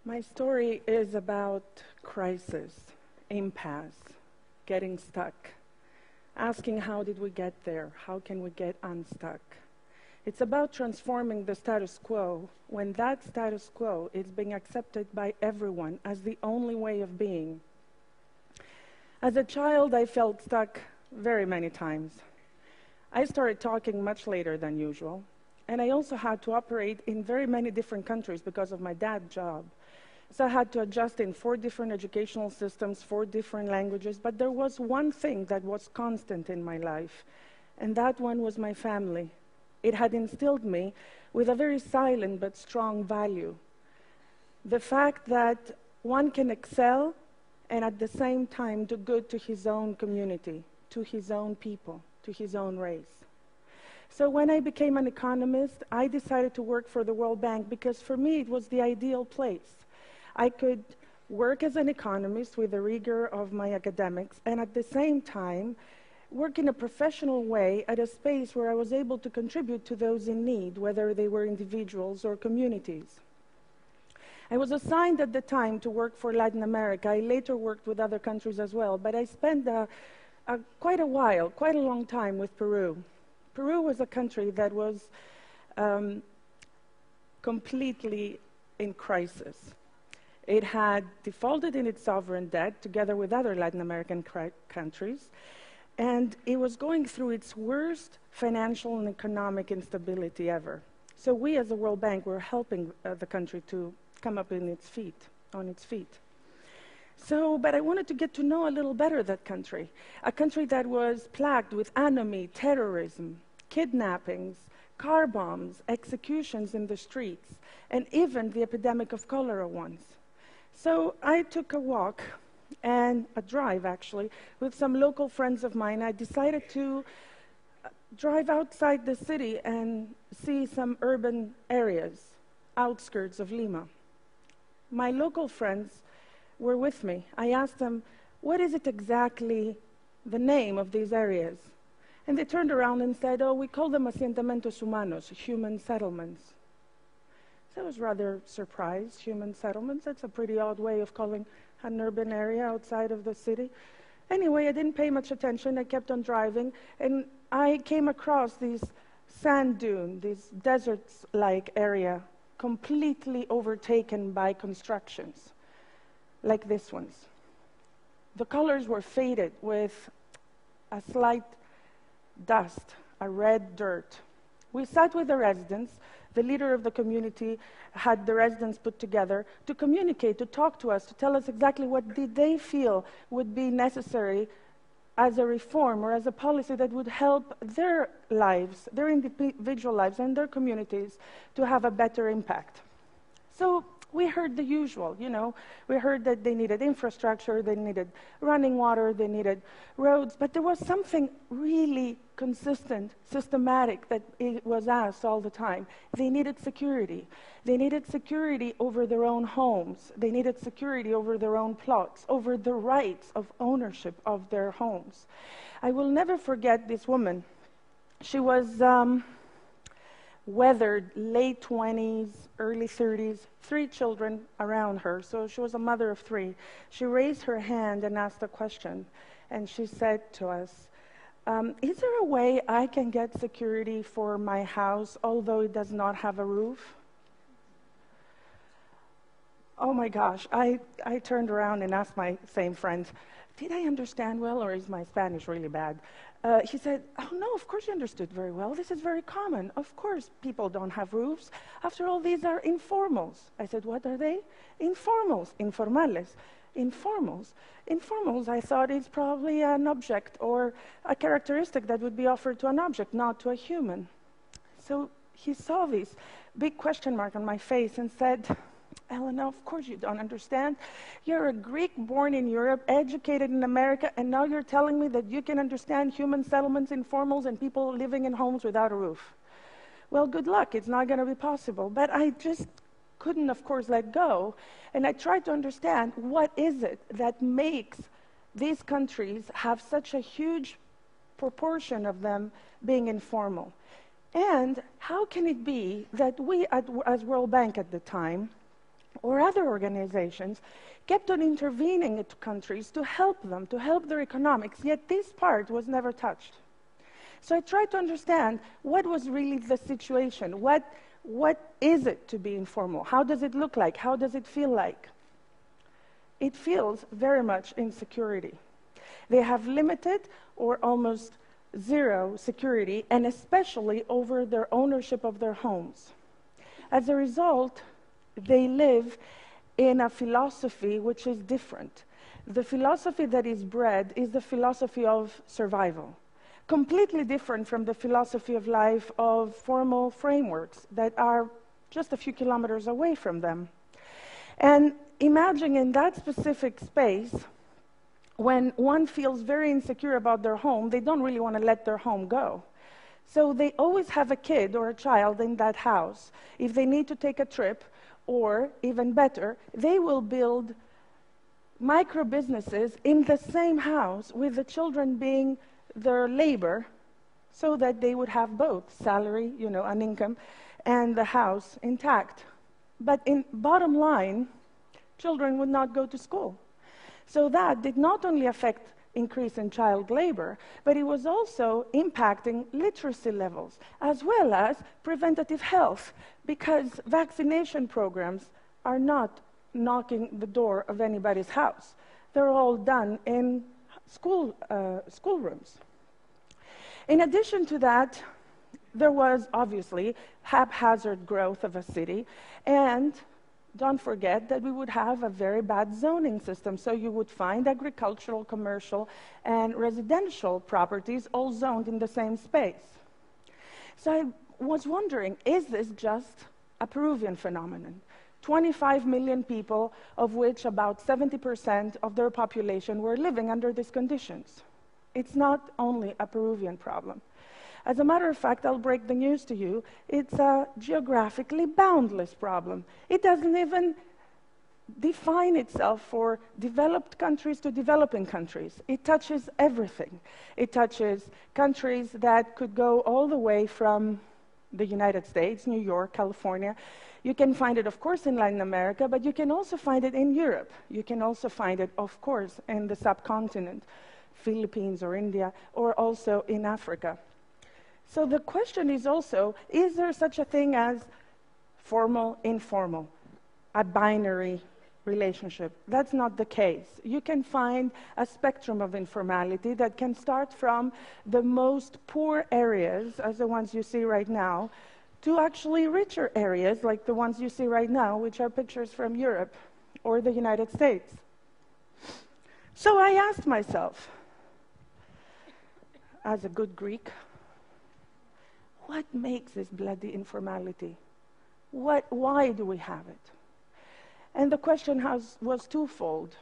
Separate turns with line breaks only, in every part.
My story is about crisis, impasse, getting stuck, asking how did we get there, how can we get unstuck. It's about transforming the status quo when that status quo is being accepted by everyone as the only way of being. As a child, I felt stuck very many times. I started talking much later than usual, and I also had to operate in very many different countries because of my dad's job. So I had to adjust in 4 different educational systems, 4 different languages, but there was one thing that was constant in my life, and that one was my family. It had instilled me with a very silent but strong value. The fact that one can excel and at the same time do good to his own community, to his own people, to his own race. So when I became an economist, I decided to work for the World Bank because for me it was the ideal place. I could work as an economist with the rigor of my academics and at the same time work in a professional way at a space where I was able to contribute to those in need, whether they were individuals or communities. I was assigned at the time to work for Latin America. I later worked with other countries as well, but I spent quite a while, quite a long time with Peru. Peru was a country that was completely in crisis. It had defaulted in its sovereign debt together with other Latin American countries, and it was going through its worst financial and economic instability ever. So we as the World Bank were helping the country to come up on its feet. But I wanted to get to know a little better that country, a country that was plagued with anomie, terrorism, kidnappings, car bombs, executions in the streets, and even the epidemic of cholera once. So I took a walk, and a drive actually, with some local friends of mine. I decided to drive outside the city and see some urban areas, outskirts of Lima. My local friends were with me. I asked them, what is it exactly the name of these areas? And they turned around and said, oh, we call them asentamientos humanos, human settlements. So I was rather surprised, human settlements. That's a pretty odd way of calling an urban area outside of the city. Anyway, I didn't pay much attention. I kept on driving, and I came across this sand dune, this desert-like area, completely overtaken by constructions, like this one's. The colors were faded with a slight dust, a red dirt. We sat with the residents. The leader of the community had the residents put together to communicate, to talk to us, to tell us exactly what did they feel would be necessary as a reform or as a policy that would help their lives, their individual lives and their communities to have a better impact. So we heard the usual, we heard that they needed infrastructure, they needed running water, they needed roads, but there was something really consistent, systematic that it was asked all the time. They needed security. They needed security over their own homes. They needed security over their own plots, over the rights of ownership of their homes. I will never forget this woman. She was weathered, late 20s, early 30s, 3 children around her, so she was a mother of 3. She raised her hand and asked a question, and she said to us, is there a way I can get security for my house, although it does not have a roof? Oh my gosh, I turned around and asked my same friend, did I understand well, or is my Spanish really bad? He said, oh no, of course you understood very well. This is very common. Of course people don't have roofs. After all, these are informals. I said, what are they? Informals, informales. Informals. Informals, I thought, is probably an object or a characteristic that would be offered to an object, not to a human. So he saw this big question mark on my face and said, Elena, of course you don't understand. You're a Greek born in Europe, educated in America, and now you're telling me that you can understand human settlements, informals, and people living in homes without a roof. Well, good luck. It's not going to be possible. But I just couldn't, of course, let go. And I tried to understand what is it that makes these countries have such a huge proportion of them being informal. And how can it be that we, as World Bank at the time, or other organizations kept on intervening into countries to help them, to help their economics, yet this part was never touched. So I tried to understand what was really the situation. What is it to be informal? How does it look like? How does it feel like? It feels very much insecurity. They have limited or almost zero security, and especially over their ownership of their homes. As a result, they live in a philosophy which is different. The philosophy that is bred is the philosophy of survival, completely different from the philosophy of life of formal frameworks that are just a few kilometers away from them. And imagine in that specific space, when one feels very insecure about their home, they don't really want to let their home go. So they always have a kid or a child in that house. If they need to take a trip, or even better, they will build micro businesses in the same house with the children being their labor, so that they would have both salary, an income, and the house intact. But in bottom line, children would not go to school. So that did not only affect increase in child labor, but it was also impacting literacy levels, as well as preventative health, because vaccination programs are not knocking the door of anybody's house. They're all done in schoolrooms. In addition to that, there was obviously haphazard growth of a city, and don't forget that we would have a very bad zoning system. So you would find agricultural, commercial, and residential properties all zoned in the same space. So I was wondering, is this just a Peruvian phenomenon? 25 million people, of which about 70% of their population were living under these conditions. It's not only a Peruvian problem. As a matter of fact, I'll break the news to you, it's a geographically boundless problem. It doesn't even define itself for developed countries to developing countries. It touches everything. It touches countries that could go all the way from the United States, New York, California. You can find it, of course, in Latin America, but you can also find it in Europe. You can also find it, of course, in the subcontinent, Philippines or India, or also in Africa. So the question is also, is there such a thing as formal, informal, a binary relationship? That's not the case. You can find a spectrum of informality that can start from the most poor areas, as the ones you see right now, to actually richer areas, like the ones you see right now, which are pictures from Europe or the United States. So I asked myself, as a good Greek, what makes this bloody informality? Why do we have it? And the question was twofold.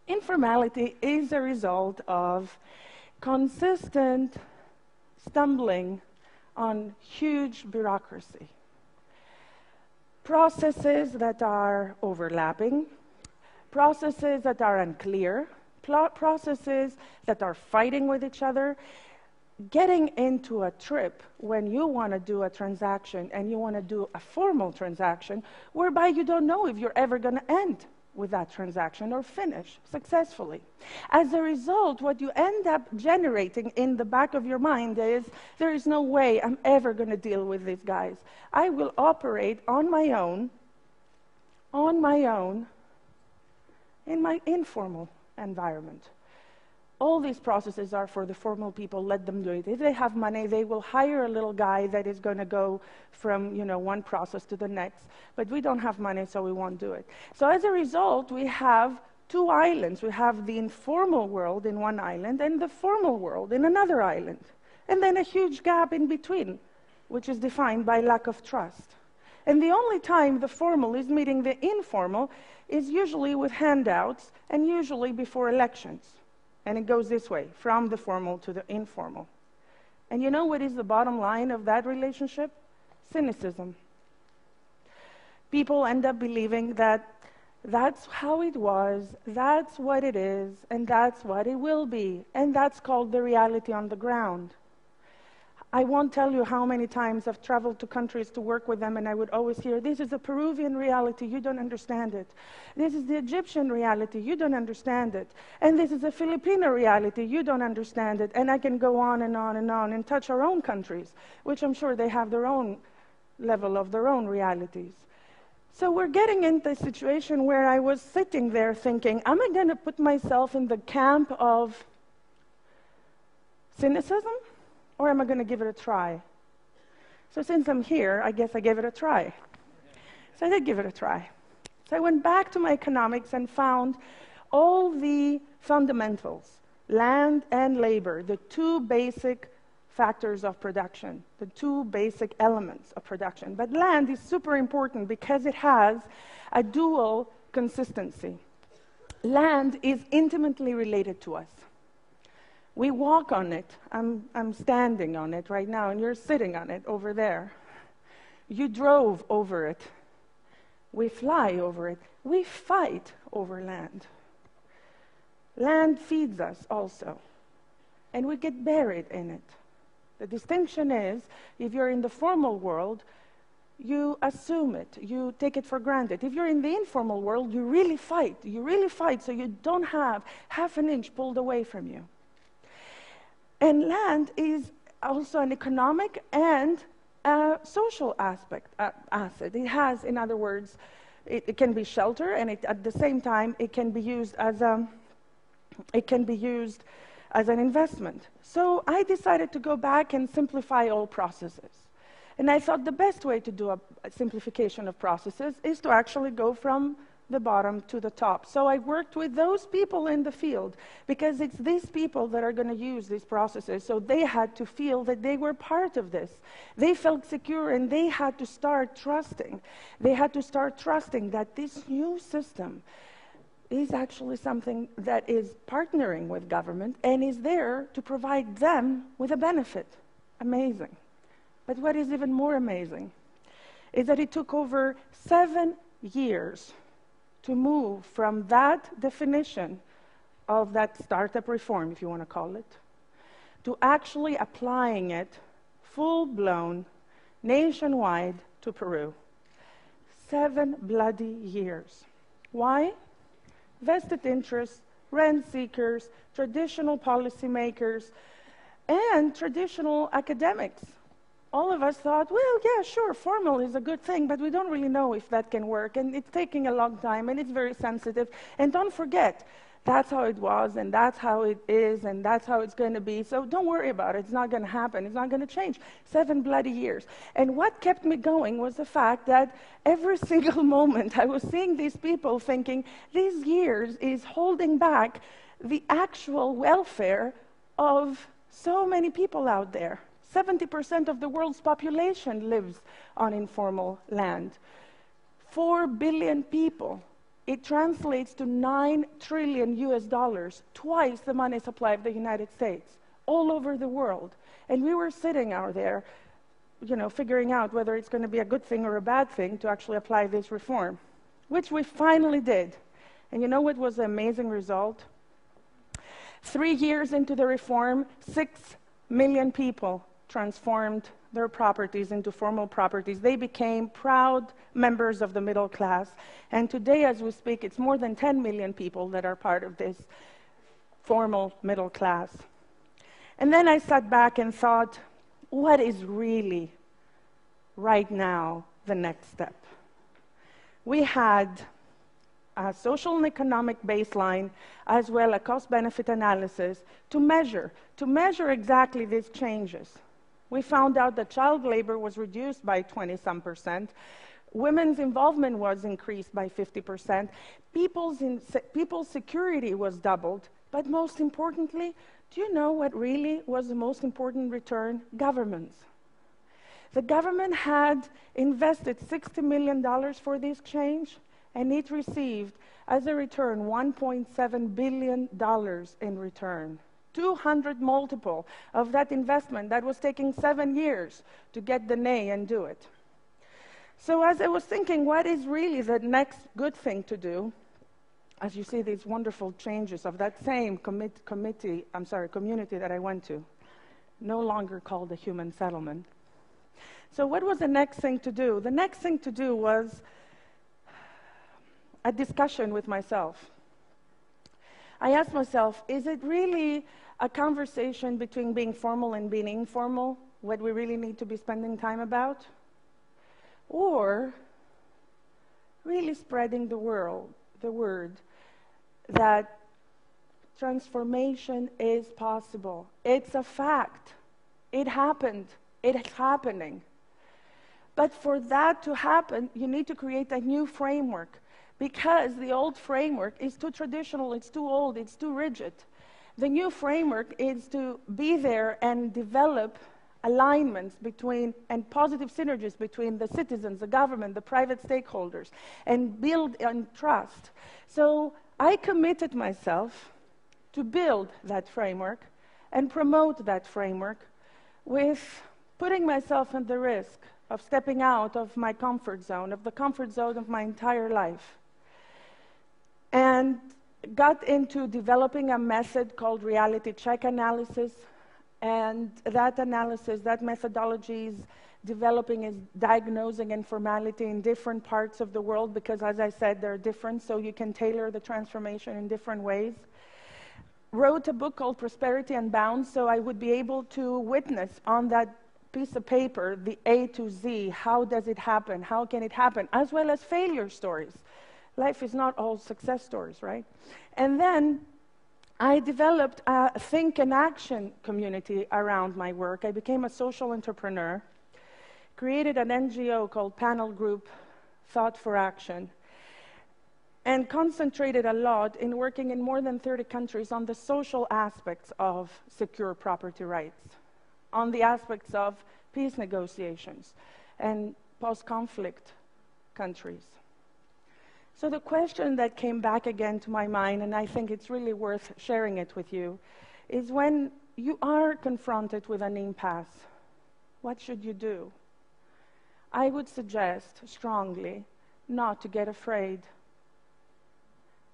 Informality is a result of consistent stumbling on huge bureaucracy. Processes that are overlapping, processes that are unclear, processes that are fighting with each other. Getting into a trip when you want to do a transaction and you want to do a formal transaction whereby you don't know if you're ever going to end with that transaction or finish successfully. As a result, what you end up generating in the back of your mind is, there is no way I'm ever going to deal with these guys. I will operate on my own, in my informal environment. All these processes are for the formal people. Let them do it. If they have money, they will hire a little guy that is going to go from one process to the next. But we don't have money, so we won't do it. So as a result, we have two islands. We have the informal world in one island and the formal world in another island. And then a huge gap in between, which is defined by lack of trust. And the only time the formal is meeting the informal is usually with handouts and usually before elections. And it goes this way, from the formal to the informal. And you know what is the bottom line of that relationship? Cynicism. People end up believing that that's how it was, that's what it is, and that's what it will be. And that's called the reality on the ground. I won't tell you how many times I've traveled to countries to work with them, and I would always hear, this is a Peruvian reality, you don't understand it. This is the Egyptian reality, you don't understand it. And this is a Filipino reality, you don't understand it. And I can go on and on and on and touch our own countries, which I'm sure they have their own level of their own realities. So we're getting into a situation where I was sitting there thinking, am I going to put myself in the camp of cynicism? Or am I going to give it a try? So since I'm here, I guess I gave it a try. So I did give it a try. So I went back to my economics and found all the fundamentals, land and labor, the two basic factors of production, the two basic elements of production. But land is super important because it has a dual consistency. Land is intimately related to us. We walk on it. I'm standing on it right now, and you're sitting on it over there. You drove over it. We fly over it. We fight over land. Land feeds us also, and we get buried in it. The distinction is, if you're in the formal world, you assume it, you take it for granted. If you're in the informal world, you really fight. You really fight so you don't have half an inch pulled away from you. And land is also an economic and a social asset. It has, in other words, it can be shelter, and at the same time, it can be used as an investment. So I decided to go back and simplify all processes. And I thought the best way to do a simplification of processes is to actually go from the bottom to the top. So I worked with those people in the field, because it's these people that are going to use these processes. So they had to feel that they were part of this. They felt secure, and they had to start trusting. They had to start trusting that this new system is actually something that is partnering with government and is there to provide them with a benefit. Amazing. But what is even more amazing is that it took over 7 years to move from that definition of that startup reform, if you want to call it, to actually applying it full-blown, nationwide to Peru. 7 bloody years. Why? Vested interests, rent seekers, traditional policymakers, and traditional academics. All of us thought, well, yeah, sure, formal is a good thing, but we don't really know if that can work, and it's taking a long time, and it's very sensitive. And don't forget, that's how it was, and that's how it is, and that's how it's going to be. So don't worry about it. It's not going to happen. It's not going to change. 7 bloody years. And what kept me going was the fact that every single moment I was seeing these people thinking, these years is holding back the actual welfare of so many people out there. 70% of the world's population lives on informal land. 4 billion people. It translates to $9 trillion US, twice the money supply of the United States, all over the world. And we were sitting out there, figuring out whether it's going to be a good thing or a bad thing to actually apply this reform, which we finally did. And you know what was the amazing result? 3 years into the reform, 6 million people transformed their properties into formal properties. They became proud members of the middle class. And today, as we speak, it's more than 10 million people that are part of this formal middle class. And then I sat back and thought, what is really, right now, the next step? We had a social and economic baseline, as well as a cost-benefit analysis to measure exactly these changes. We found out that child labor was reduced by 20-some%. Women's involvement was increased by 50%. People's security was doubled. But most importantly, do you know what really was the most important return? Governments. The government had invested $60 million for this change, and it received, as a return, $1.7 billion in return. 200 multiple of that investment that was taking 7 years to get the nay and do it. So as I was thinking, what is really the next good thing to do, as you see these wonderful changes of that same community that I went to, no longer called a human settlement. So what was the next thing to do? The next thing to do was a discussion with myself. I asked myself, is it really a conversation between being formal and being informal, what we really need to be spending time about? Or really spreading the word that transformation is possible. It's a fact. It happened. It is happening. But for that to happen, you need to create a new framework, because the old framework is too traditional, it's too old, it's too rigid. The new framework is to be there and develop alignments between and positive synergies between the citizens, the government, the private stakeholders, and build on trust. So I committed myself to build that framework and promote that framework with putting myself at the risk of stepping out of my comfort zone, of the comfort zone of my entire life. And got into developing a method called reality check analysis. And that analysis, that methodology is developing, is diagnosing informality in different parts of the world, because as I said, they're different, so you can tailor the transformation in different ways. Wrote a book called Prosperity Unbound, so I would be able to witness on that piece of paper the A to Z, how does it happen, how can it happen, as well as failure stories. Life is not all success stories, right? And then I developed a think and action community around my work. I became a social entrepreneur, created an NGO called Panel Group Thought for Action, and concentrated a lot in working in more than 30 countries on the social aspects of secure property rights, on the aspects of peace negotiations and post-conflict countries. So the question that came back again to my mind, and I think it's really worth sharing it with you, is when you are confronted with an impasse, what should you do? I would suggest strongly not to get afraid.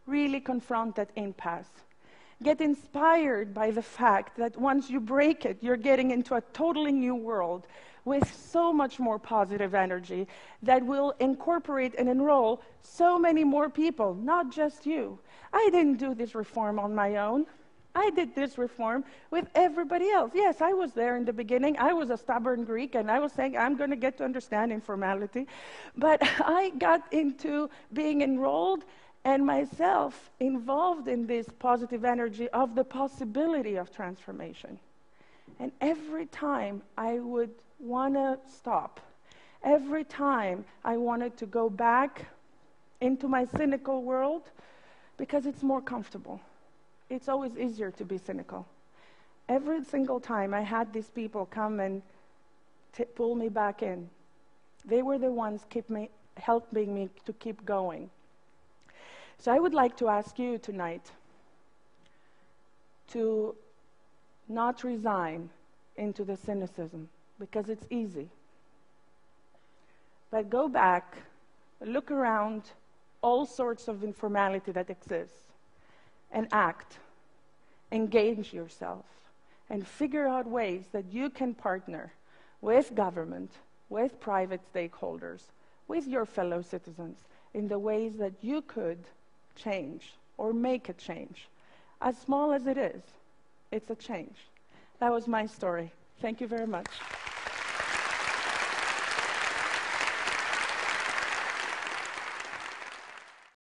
Really confront that impasse. Get inspired by the fact that once you break it, you're getting into a totally new world with so much more positive energy that will incorporate and enroll so many more people, not just you. I didn't do this reform on my own. I did this reform with everybody else. Yes, I was there in the beginning. I was a stubborn Greek, and I was saying, I'm going to get to understand informality. But I got into being enrolled and myself involved in this positive energy of the possibility of transformation. And every time I would want to stop, every time I wanted to go back into my cynical world, because it's more comfortable. It's always easier to be cynical. Every single time I had these people come and pull me back in. They were the ones helping me to keep going. So I would like to ask you tonight to not resign into the cynicism, because it's easy. But go back, look around all sorts of informality that exists, and act, engage yourself, and figure out ways that you can partner with government, with private stakeholders, with your fellow citizens, in the ways that you could change or make a change. As small as it is, it's a change. That was my story. Thank you very much.